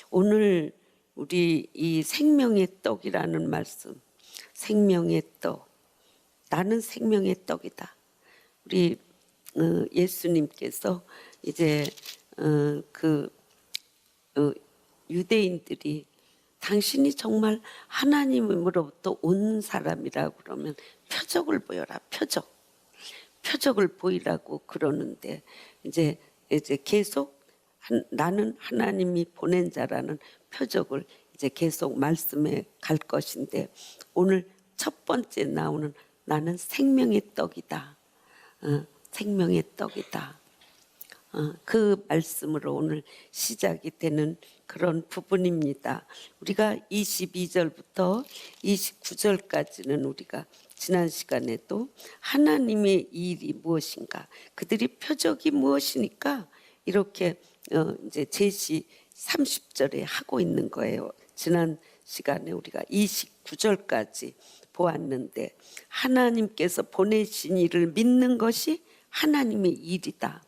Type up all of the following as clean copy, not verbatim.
오늘 우리 이 생명의 떡이라는 말씀, 생명의 떡, 나는 생명의 떡이다. 우리 예수님께서 이제 유대인들이 당신이 정말 하나님으로부터 온 사람이라고 그러면 표적을 보여라, 표적을 보이라고 그러는데 이제 계속 나는 하나님이 보낸 자라는 표적을 이제 계속 말씀해 갈 것인데, 오늘 첫 번째 나오는 나는 생명의 떡이다. 생명의 떡이다. 그 말씀으로 오늘 시작이 되는 그런 부분입니다. 우리가 22절부터 29절까지는 우리가 지난 시간에도 하나님의 일이 무엇인가, 그들이 표적이 무엇이니까 이렇게 이제 제시 30절에 하고 있는 거예요. 지난 시간에 우리가 29절까지 보았는데, 하나님께서 보내신 일을 믿는 것이 하나님의 일이다.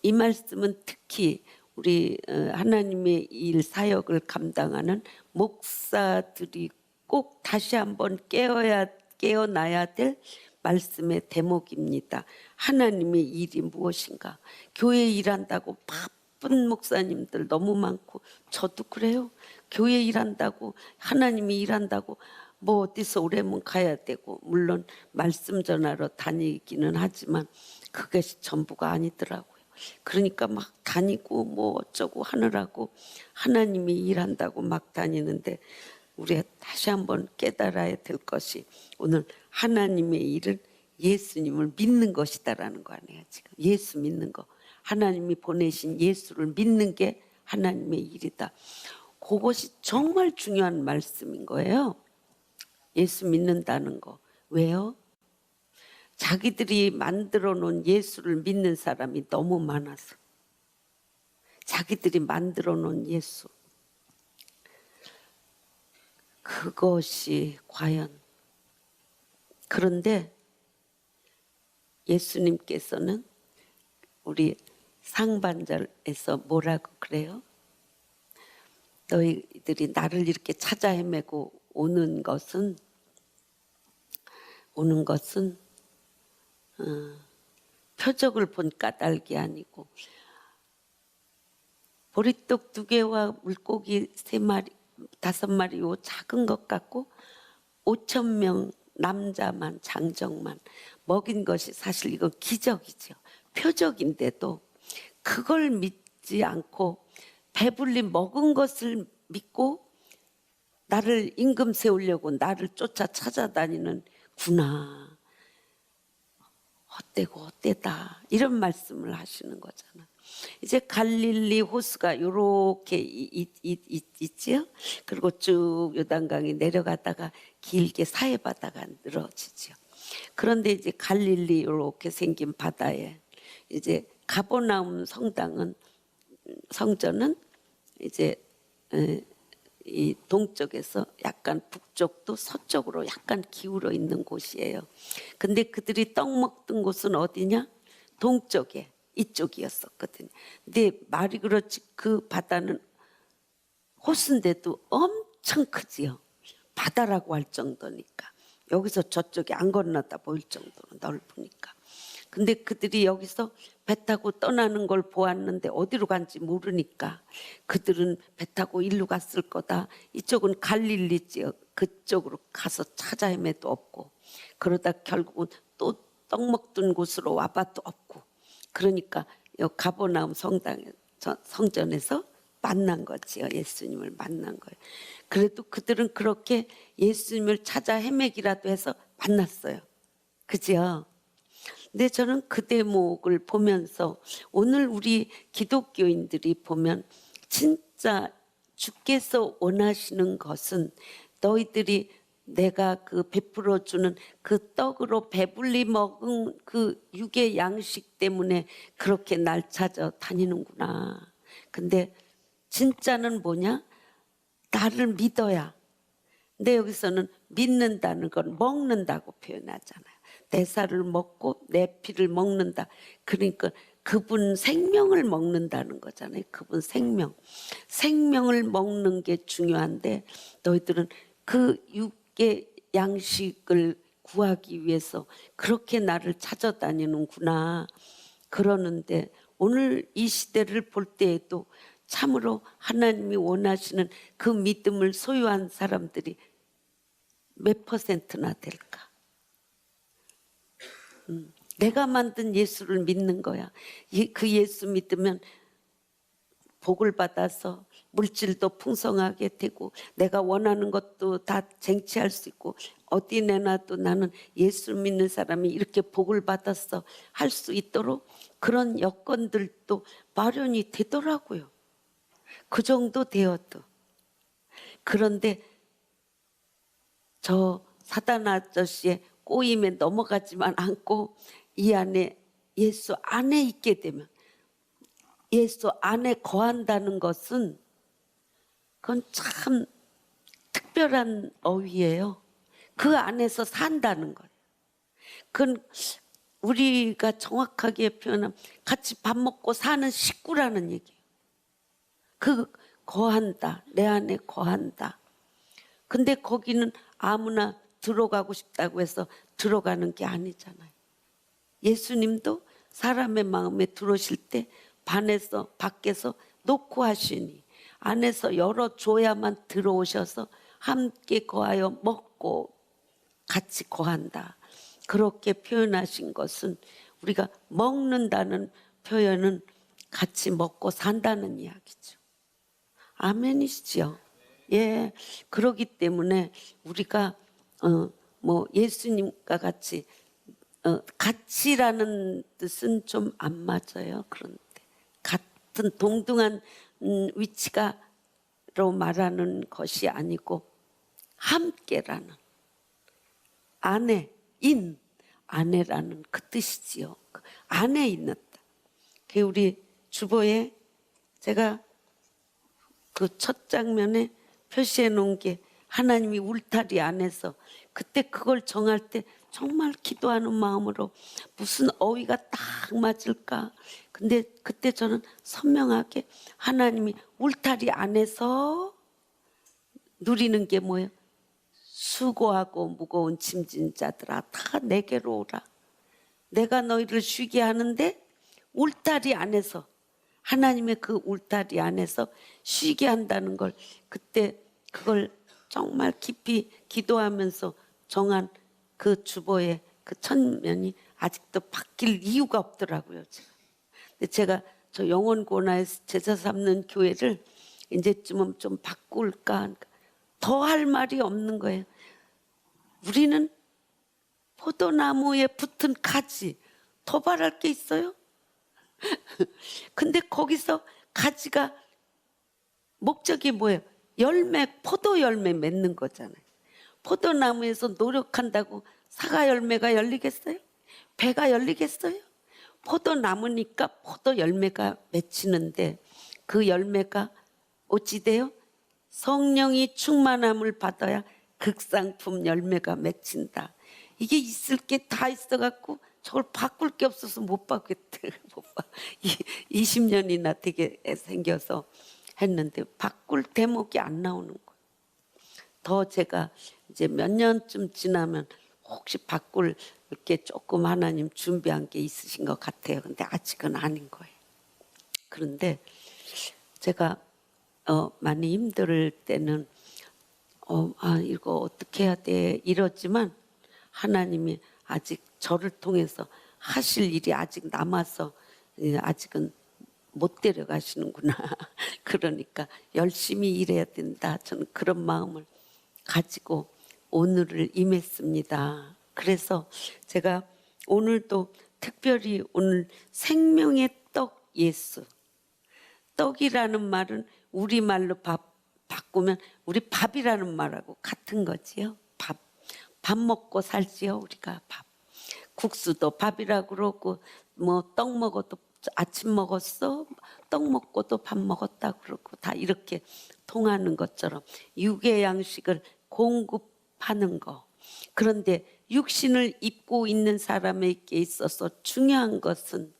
이 말씀은 특히 우리 하나님의 일 사역을 감당하는 목사들이 꼭 다시 한번 깨어나야 될 말씀의 대목입니다. 하나님의 일이 무엇인가? 교회 일한다고 바쁜 목사님들 너무 많고, 저도 그래요. 교회 일한다고, 하나님이 일한다고 뭐 어디서 오래면 가야 되고, 물론 말씀 전하러 다니기는 하지만 그것이 전부가 아니더라고요. 그러니까 막 다니고 뭐 어쩌고 하느라고 하나님이 일한다고 막 다니는데, 우리가 다시 한번 깨달아야 될 것이 오늘 하나님의 일은 예수님을 믿는 것이다라는 거 아니에요. 지금 예수 믿는 거, 하나님이 보내신 예수를 믿는 게 하나님의 일이다. 그것이 정말 중요한 말씀인 거예요. 예수 믿는다는 거. 왜요? 자기들이 만들어 놓은 예수를 믿는 사람이 너무 많아서. 자기들이 만들어 놓은 예수, 그것이 과연. 그런데 예수님께서는 우리 상반절에서 뭐라고 그래요? 너희들이 나를 이렇게 찾아 헤매고 오는 것은 표적을 본 까닭이 아니고, 보리떡 2개와 물고기 3마리, 5마리, 요 작은 것 같고 5,000명 남자만, 장정만 먹인 것이 사실 이거 기적이죠. 표적인데도 그걸 믿지 않고 배불리 먹은 것을 믿고 나를 임금 세우려고 나를 쫓아 찾아다니는 구나, 헛되고 헛되다, 이런 말씀을 하시는 거잖아. 이제 갈릴리 호수가 요렇게 있지요. 그리고 쭉 요단강이 내려가다가 길게 사해바다가 늘어지죠. 그런데 이제 갈릴리 요렇게 생긴 바다에 이제 가버나움 성전은 이제 이 동쪽에서 약간 북쪽도 서쪽으로 약간 기울어 있는 곳이에요. 근데 그들이 떡 먹던 곳은 어디냐? 동쪽에, 이쪽이었었거든요. 근데 말이 그렇지 그 바다는 호수인데도 엄청 크지요. 바다라고 할 정도니까. 여기서 저쪽에 안 건너다 보일 정도로 넓으니까. 근데 그들이 여기서 배 타고 떠나는 걸 보았는데 어디로 간지 모르니까 그들은 배 타고 일로 갔을 거다. 이쪽은 갈릴리 지역, 그쪽으로 가서 찾아 헤매도 없고, 그러다 결국은 또 떡 먹던 곳으로 와봐도 없고, 그러니까 가버나움 성전에서 만난 거지요. 예수님을 만난 거예요. 그래도 그들은 그렇게 예수님을 찾아 헤매기라도 해서 만났어요. 그죠? 근데 저는 그 대목을 보면서 오늘 우리 기독교인들이 보면 진짜 주께서 원하시는 것은 너희들이 내가 그 베풀어 주는 그 떡으로 배불리 먹은 그 육의 양식 때문에 그렇게 날 찾아 다니는구나. 근데 진짜는 뭐냐? 나를 믿어야. 근데 여기서는 믿는다는 건 먹는다고 표현하잖아요. 내 살을 먹고 내 피를 먹는다. 그러니까 그분 생명을 먹는다는 거잖아요. 그분 생명을 먹는 게 중요한데 너희들은 그 육의 양식을 구하기 위해서 그렇게 나를 찾아다니는구나. 그러는데 오늘 이 시대를 볼 때에도 참으로 하나님이 원하시는 그 믿음을 소유한 사람들이 몇 퍼센트나 될까? 내가 만든 예수를 믿는 거야. 그 예수 믿으면 복을 받아서 물질도 풍성하게 되고 내가 원하는 것도 다 쟁취할 수 있고 어디 내놔도 나는 예수 믿는 사람이 이렇게 복을 받았어 할 수 있도록 그런 여건들도 마련이 되더라고요. 그 정도 되어도. 그런데 저 사단 아저씨의 꼬임에 넘어가지만 않고 이 안에 예수 안에 있게 되면 예수 안에 거한다는 것은 그건 참 특별한 어휘예요. 그 안에서 산다는 거예요. 그건 우리가 정확하게 표현하면 같이 밥 먹고 사는 식구라는 얘기예요. 그 거한다. 내 안에 거한다. 근데 거기는 아무나 들어가고 싶다고 해서 들어가는 게 아니잖아요. 예수님도 사람의 마음에 들어오실 때 반에서 밖에서 놓고 하시니 안에서 열어줘야만 들어오셔서 함께 거하여 먹고 같이 거한다. 그렇게 표현하신 것은 우리가 먹는다는 표현은 같이 먹고 산다는 이야기죠. 아멘이시죠? 예, 그러기 때문에 우리가 뭐 예수님과 같이 같이라는 뜻은 좀 안 맞아요. 그런데 같은 동등한 위치가로 말하는 것이 아니고 함께라는 아내라는 그 뜻이지요. 안에 있는다. 우리 주보에 제가 그 첫 장면에 표시해 놓은 게 하나님이 울타리 안에서 그때 그걸 정할 때 정말 기도하는 마음으로 무슨 어휘가 딱 맞을까. 근데 그때 저는 선명하게 하나님이 울타리 안에서 누리는 게 뭐예요? 수고하고 무거운 짐진 자들아 다 내게로 오라. 내가 너희를 쉬게 하는데 울타리 안에서 하나님의 그 울타리 안에서 쉬게 한다는 걸 그때 그걸 정말 깊이 기도하면서 정한 그 주보의 그 천면이 아직도 바뀔 이유가 없더라고요. 근데 제가 저 영원고나에서 제자 삼는 교회를 이제쯤은 좀 바꿀까 더 할 말이 없는 거예요. 우리는 포도나무에 붙은 가지 더 바랄 게 있어요? 근데 거기서 가지가 목적이 뭐예요? 포도 열매 맺는 거잖아요. 포도나무에서 노력한다고 사과 열매가 열리겠어요? 배가 열리겠어요? 포도나무니까 포도 열매가 맺히는데 그 열매가 어찌 돼요? 성령이 충만함을 받아야 극상품 열매가 맺힌다. 이게 있을 게 다 있어갖고 저걸 바꿀 게 없어서 못 바꿨대. 20년이나 되게 생겨서 했는데 바꿀 대목이 안 나오는 거예요. 더 제가 이제 몇 년쯤 지나면 혹시 바꿀 이렇게 조금 하나님 준비한 게 있으신 것 같아요. 근데 아직은 아닌 거예요. 그런데 제가 많이 힘들 때는 이거 어떻게 해야 돼 이러지만 하나님이 아직 저를 통해서 하실 일이 아직 남아서 아직은 못 데려가시는구나. 그러니까 열심히 일해야 된다. 저는 그런 마음을 가지고 오늘을 임했습니다. 그래서 제가 오늘도 특별히 오늘 생명의 떡 예수. 떡이라는 말은 우리말로 바꾸면 우리 밥이라는 말하고 같은 거지요. 밥 먹고 살지요. 우리가 밥. 국수도 밥이라고 그러고 뭐 떡 먹어도 아침 먹었어. 떡 먹고도 밥 먹었다 그러고 다 이렇게 통하는 것처럼 육의 양식을 공급하는 거. 그런데 육신을 입고 있는 사람에게 있어서 중요한 것은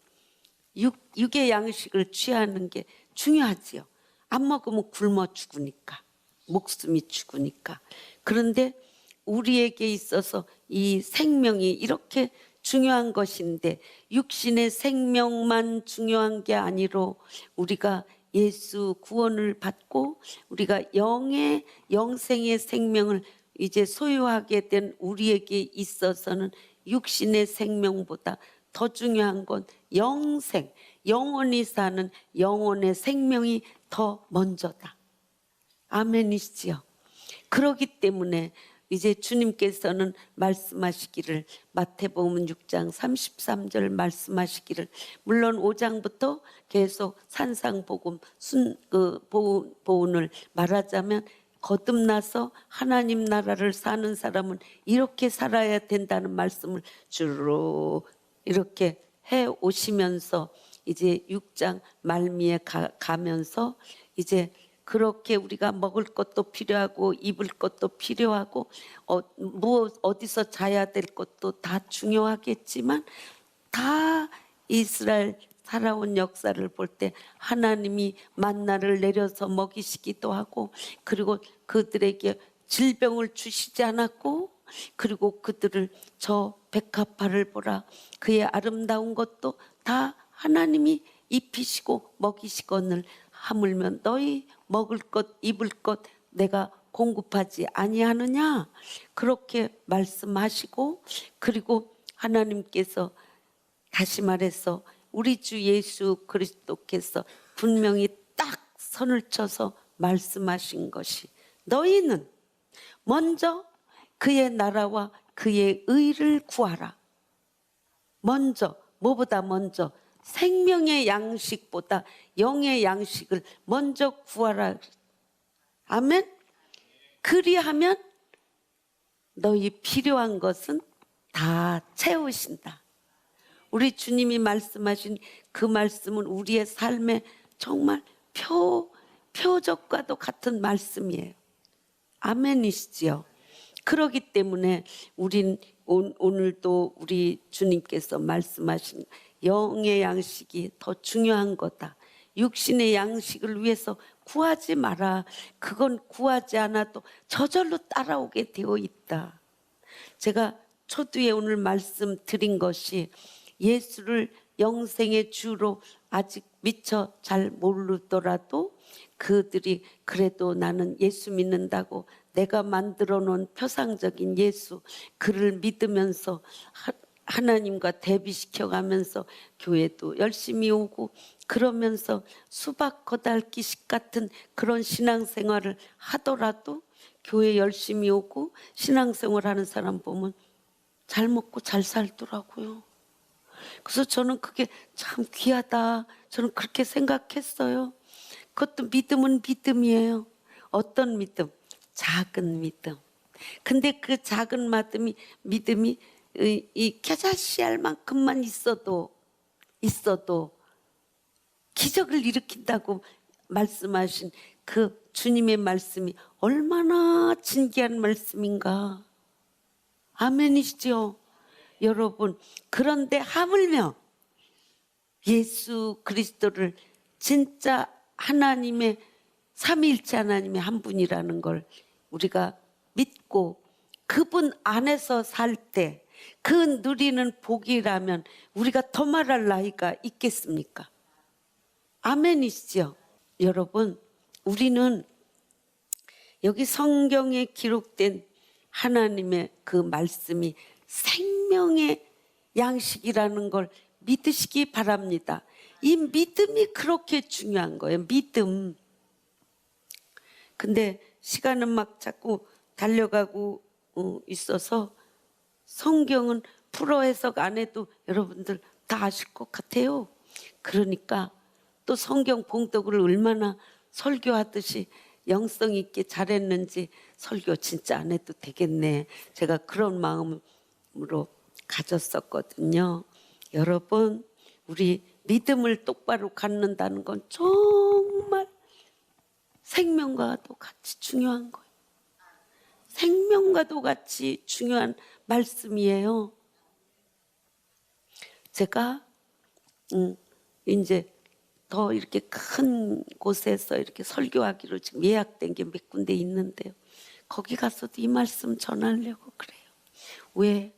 육의 양식을 취하는 게 중요하지요. 안 먹으면 굶어 죽으니까, 목숨이 죽으니까. 그런데 우리에게 있어서 이 생명이 이렇게 중요한 것인데 육신의 생명만 중요한 게 아니로 우리가 예수 구원을 받고 우리가 영생의 생명을 이제 소유하게 된 우리에게 있어서는 육신의 생명보다 더 중요한 건 영생, 영원히 사는 영혼의 생명이 더 먼저다. 아멘이시지요. 그렇기 때문에 이제 주님께서는 말씀하시기를, 마태복음 6장 33절 말씀하시기를, 물론 5장부터 계속 산상복음 보훈을 말하자면 거듭나서 하나님 나라를 사는 사람은 이렇게 살아야 된다는 말씀을 주로 이렇게 해 오시면서 이제 6장 말미에 가면서 이제 그렇게 우리가 먹을 것도 필요하고 입을 것도 필요하고 어디서 자야 될 것도 다 중요하겠지만 다 이스라엘 살아온 역사를 볼 때 하나님이 만나를 내려서 먹이시기도 하고 그리고 그들에게 질병을 주시지 않았고 그리고 그들을 저 백합화를 보라 그의 아름다운 것도 다 하나님이 입히시고 먹이시거늘 하물며 너희 먹을 것 입을 것 내가 공급하지 아니하느냐 그렇게 말씀하시고 그리고 하나님께서 다시 말해서 우리 주 예수 그리스도께서 분명히 딱 선을 쳐서 말씀하신 것이 너희는 먼저 그의 나라와 그의 의를 구하라. 먼저 뭐보다 먼저 생명의 양식보다 영의 양식을 먼저 구하라. 아멘. 그리하면 너희 필요한 것은 다 채우신다. 우리 주님이 말씀하신 그 말씀은 우리의 삶에 정말 표적과도 같은 말씀이에요. 아멘이시지요. 그렇기 때문에 우린 오늘도 우리 주님께서 말씀하신 영의 양식이 더 중요한 거다. 육신의 양식을 위해서 구하지 마라. 그건 구하지 않아도 저절로 따라오게 되어 있다. 제가 초두에 오늘 말씀드린 것이 예수를 영생의 주로 아직 미처 잘 모르더라도 그들이 그래도 나는 예수 믿는다고 내가 만들어 놓은 표상적인 예수 그를 믿으면서 하나님과 대비시켜 가면서 교회도 열심히 오고 그러면서 수박 거달기식 같은 그런 신앙생활을 하더라도 교회 열심히 오고 신앙생활 하는 사람 보면 잘 먹고 잘 살더라고요. 그래서 저는 그게 참 귀하다. 저는 그렇게 생각했어요. 그것도 믿음은 믿음이에요. 어떤 믿음? 작은 믿음. 근데 그 작은 믿음이 이 겨자씨알 만큼만 있어도 기적을 일으킨다고 말씀하신 그 주님의 말씀이 얼마나 진귀한 말씀인가. 아멘이시죠? 여러분, 그런데 하물며 예수 그리스도를 진짜 하나님의 삼위일체 하나님의 한 분이라는 걸 우리가 믿고 그분 안에서 살 때 그 누리는 복이라면 우리가 더 말할 나이가 있겠습니까? 아멘이시죠? 여러분, 우리는 여기 성경에 기록된 하나님의 그 말씀이 생명의 양식이라는 걸 믿으시기 바랍니다. 이 믿음이 그렇게 중요한 거예요. 믿음. 근데 시간은 막 자꾸 달려가고 있어서 성경은 풀어 해석 안 해도 여러분들 다 아실 것 같아요. 그러니까 또 성경 봉독을 얼마나 설교하듯이 영성 있게 잘했는지 설교 진짜 안 해도 되겠네. 제가 그런 마음으로 가졌었거든요. 여러분, 우리 믿음을 똑바로 갖는다는 건 정말 생명과도 같이 중요한 거예요. 생명과도 같이 중요한 말씀이에요. 제가 이제 더 이렇게 큰 곳에서 이렇게 설교하기로 지금 예약된 게 몇 군데 있는데요. 거기 가서도 이 말씀 전하려고 그래요. 왜?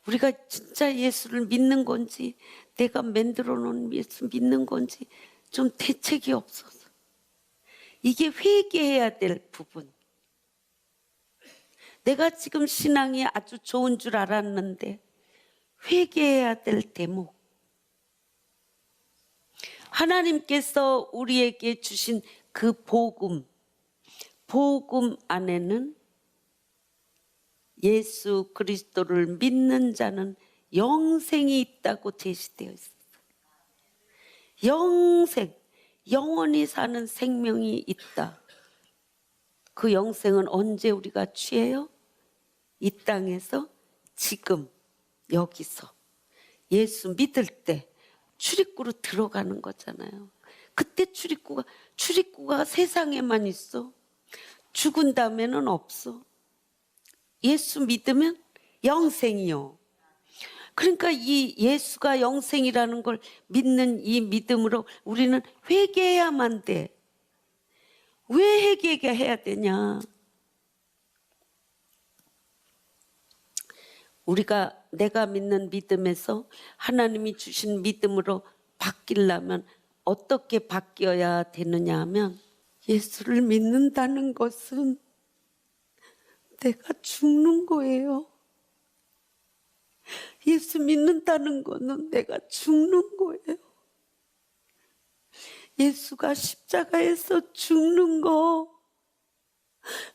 우리가 진짜 예수를 믿는 건지, 내가 만들어 놓은 예수 믿는 건지 좀 대책이 없어서. 이게 회개해야 될 부분. 내가 지금 신앙이 아주 좋은 줄 알았는데 회개해야 될 대목. 하나님께서 우리에게 주신 그 복음 안에는 예수 그리스도를 믿는 자는 영생이 있다고 제시되어 있어요. 영생, 영원히 사는 생명이 있다. 그 영생은 언제 우리가 취해요? 이 땅에서, 지금, 여기서 예수 믿을 때 출입구로 들어가는 거잖아요. 그때 출입구가 세상에만 있어. 죽은 다음에는 없어. 예수 믿으면 영생이요. 그러니까 이 예수가 영생이라는 걸 믿는 이 믿음으로 우리는 회개해야만 돼. 왜 회개해야 되냐? 내가 믿는 믿음에서 하나님이 주신 믿음으로 바뀌려면 어떻게 바뀌어야 되느냐 하면, 예수를 믿는다는 것은 내가 죽는 거예요. 예수 믿는다는 거는 내가 죽는 거예요. 예수가 십자가에서 죽는 거,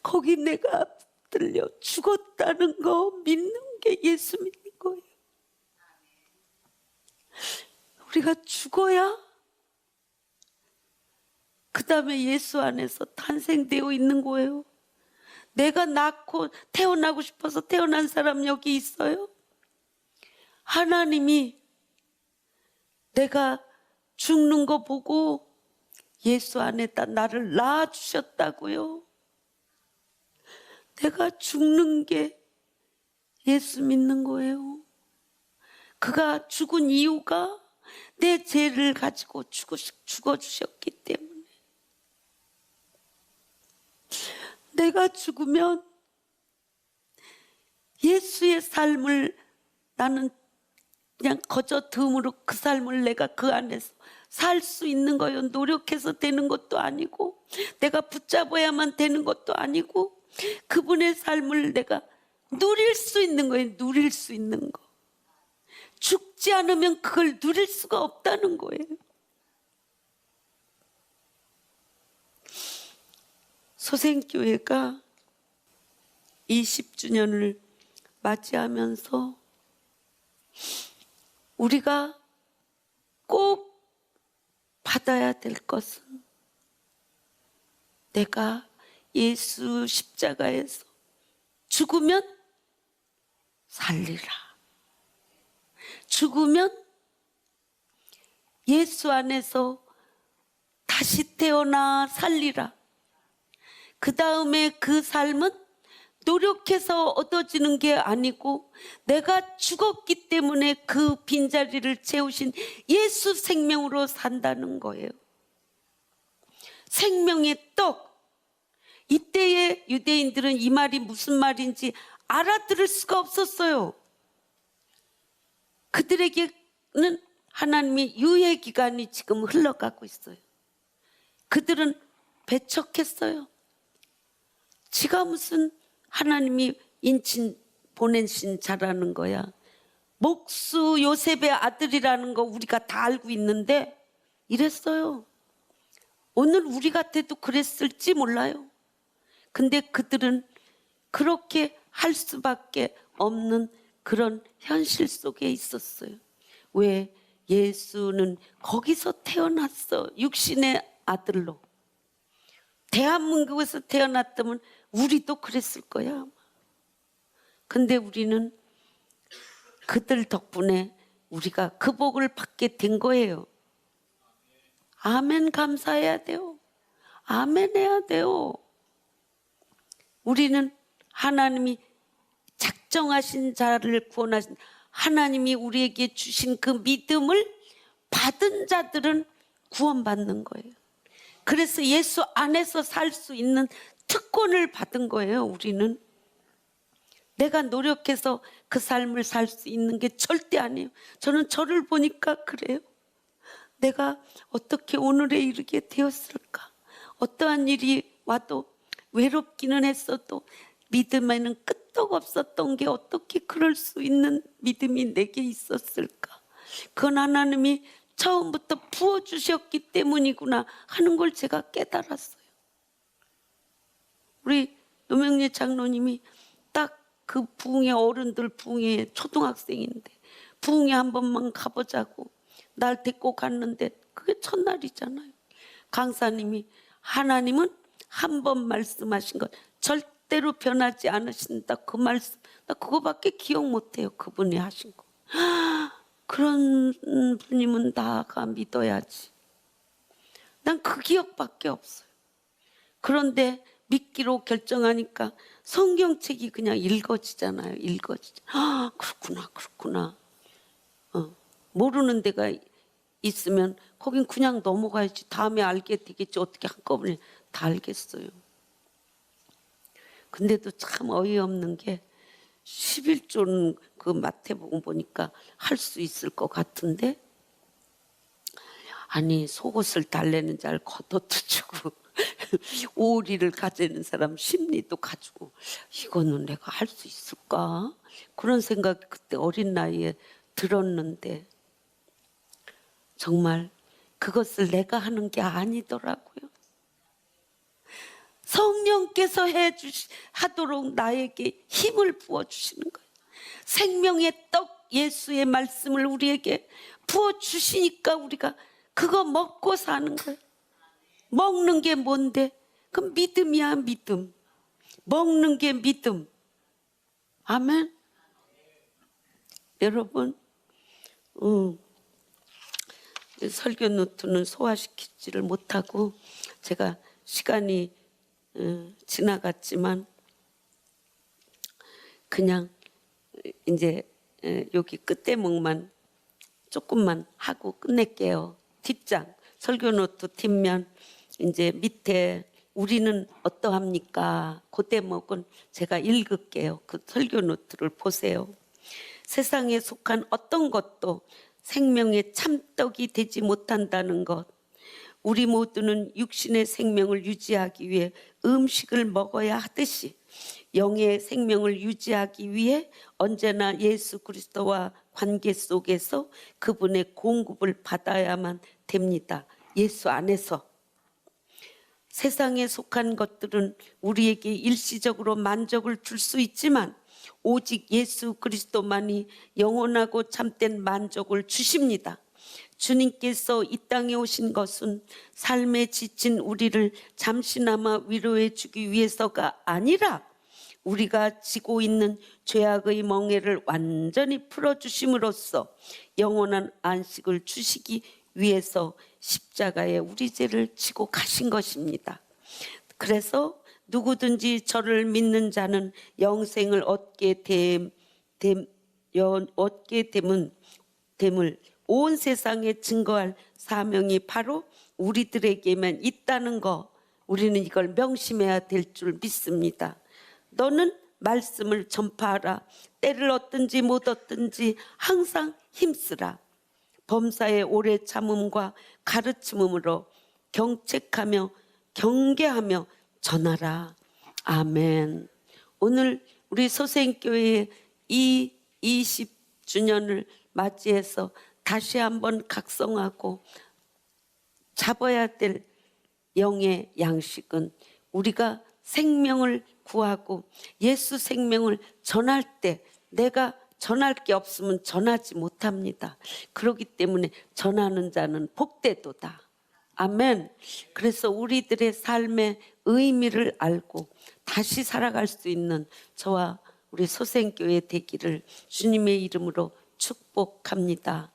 거기 내가 들려 죽었다는 거 믿는 게 예수 믿는 거예요. 우리가 죽어야 그 다음에 예수 안에서 탄생되어 있는 거예요. 내가 낳고 태어나고 싶어서 태어난 사람 여기 있어요? 하나님이 내가 죽는 거 보고 예수 안에다 나를 낳아주셨다고요. 내가 죽는 게 예수 믿는 거예요. 그가 죽은 이유가 내 죄를 가지고 죽어주셨기 때문에. 내가 죽으면 예수의 삶을 나는 그냥 거저 덤으로 그 삶을 내가 그 안에서 살 수 있는 거예요. 노력해서 되는 것도 아니고, 내가 붙잡아야만 되는 것도 아니고, 그분의 삶을 내가 누릴 수 있는 거예요. 누릴 수 있는 거. 죽지 않으면 그걸 누릴 수가 없다는 거예요. 소생교회가 20주년을 맞이하면서 우리가 꼭 받아야 될 것은, 내가 예수 십자가에서 죽으면 살리라. 죽으면 예수 안에서 다시 태어나 살리라. 그 다음에 그 삶은 노력해서 얻어지는 게 아니고, 내가 죽었기 때문에 그 빈자리를 채우신 예수 생명으로 산다는 거예요. 생명의 떡. 이때의 유대인들은 이 말이 무슨 말인지 알아들을 수가 없었어요. 그들에게는 하나님이 유예 기간이 지금 흘러가고 있어요. 그들은 배척했어요. 지가 무슨 하나님이 보내신 자라는 거야. 목수 요셉의 아들이라는 거 우리가 다 알고 있는데 이랬어요. 오늘 우리 같아도 그랬을지 몰라요. 근데 그들은 그렇게 할 수밖에 없는 그런 현실 속에 있었어요. 왜? 예수는 거기서 태어났어. 육신의 아들로. 대한민국에서 태어났다면 우리도 그랬을 거야. 근데 우리는 그들 덕분에 우리가 그 복을 받게 된 거예요. 아멘 감사해야 돼요. 아멘 해야 돼요. 우리는 하나님이 작정하신 자를 구원하신 하나님이 우리에게 주신 그 믿음을 받은 자들은 구원받는 거예요. 그래서 예수 안에서 살 수 있는 특권을 받은 거예요. 우리는 내가 노력해서 그 삶을 살 수 있는 게 절대 아니에요. 저는 저를 보니까 그래요. 내가 어떻게 오늘에 이르게 되었을까? 어떠한 일이 와도 외롭기는 했어도 믿음에는 끄떡없었던 게 어떻게 그럴 수 있는 믿음이 내게 있었을까? 그건 하나님이 처음부터 부어주셨기 때문이구나 하는 걸 제가 깨달았어요. 우리 노명래 장로님이 딱 그 부흥회 어른들 부흥회 초등학생인데 부흥회 한 번만 가보자고 날 데리고 갔는데 그게 첫날이잖아요. 강사님이 하나님은 한 번 말씀하신 것 절대로 변하지 않으신다. 그 말씀 나 그거밖에 기억 못해요. 그분이 하신 거. 그런 분이면 나가 믿어야지. 난 그 기억밖에 없어요. 그런데 믿기로 결정하니까 성경책이 그냥 읽어지잖아요. 읽어지잖아요. 그렇구나. 모르는 데가 있으면 거긴 그냥 넘어가야지. 다음에 알게 되겠지. 어떻게 한꺼번에 다 알겠어요. 근데도 참 어이없는 게 11조는 그 마태복음 보니까 할 수 있을 것 같은데 아니 속옷을 달래는 자를 겉옷도 주고 오리를 가지는 사람 심리도 가지고 이거는 내가 할 수 있을까? 그런 생각이 그때 어린 나이에 들었는데 정말 그것을 내가 하는 게 아니더라고요. 성령께서 하도록 나에게 힘을 부어주시는 거예요. 생명의 떡 예수의 말씀을 우리에게 부어주시니까 우리가 그거 먹고 사는 거예요. 먹는 게 뭔데? 그 믿음이야, 믿음. 먹는 게 믿음. 아멘. 여러분, 설교 노트는 소화시키지를 못하고 제가 시간이 지나갔지만 그냥 이제 여기 끝대목만 조금만 하고 끝낼게요. 뒷장 설교 노트 뒷면 이제 밑에 우리는 어떠합니까? 그 대목은 제가 읽을게요. 그 설교 노트를 보세요. 세상에 속한 어떤 것도 생명의 참떡이 되지 못한다는 것. 우리 모두는 육신의 생명을 유지하기 위해 음식을 먹어야 하듯이 영의 생명을 유지하기 위해 언제나 예수 그리스도와 관계 속에서 그분의 공급을 받아야만 됩니다. 예수 안에서. 세상에 속한 것들은 우리에게 일시적으로 만족을 줄 수 있지만 오직 예수 그리스도만이 영원하고 참된 만족을 주십니다. 주님께서 이 땅에 오신 것은 삶에 지친 우리를 잠시나마 위로해 주기 위해서가 아니라 우리가 지고 있는 죄악의 멍에를 완전히 풀어주심으로써 영원한 안식을 주시기 위해서 십자가에 우리 죄를 지고 가신 것입니다. 그래서 누구든지 저를 믿는 자는 영생을 얻게 됨을 온 세상에 증거할 사명이 바로 우리들에게만 있다는 거, 우리는 이걸 명심해야 될 줄 믿습니다. 너는 말씀을 전파하라. 때를 얻든지 못 얻든지 항상 힘쓰라. 범사의 오래 참음과 가르침으로 경책하며 경계하며 전하라. 아멘. 오늘 우리 소생교회의 이 20주년을 맞이해서 다시 한번 각성하고 잡아야 될 영의 양식은 우리가 생명을 구하고 예수 생명을 전할 때 내가 전할 게 없으면 전하지 못합니다. 그렇기 때문에 전하는 자는 복되도다. 아멘. 그래서 우리들의 삶의 의미를 알고 다시 살아갈 수 있는 저와 우리 소생교회 되기를 주님의 이름으로 축복합니다.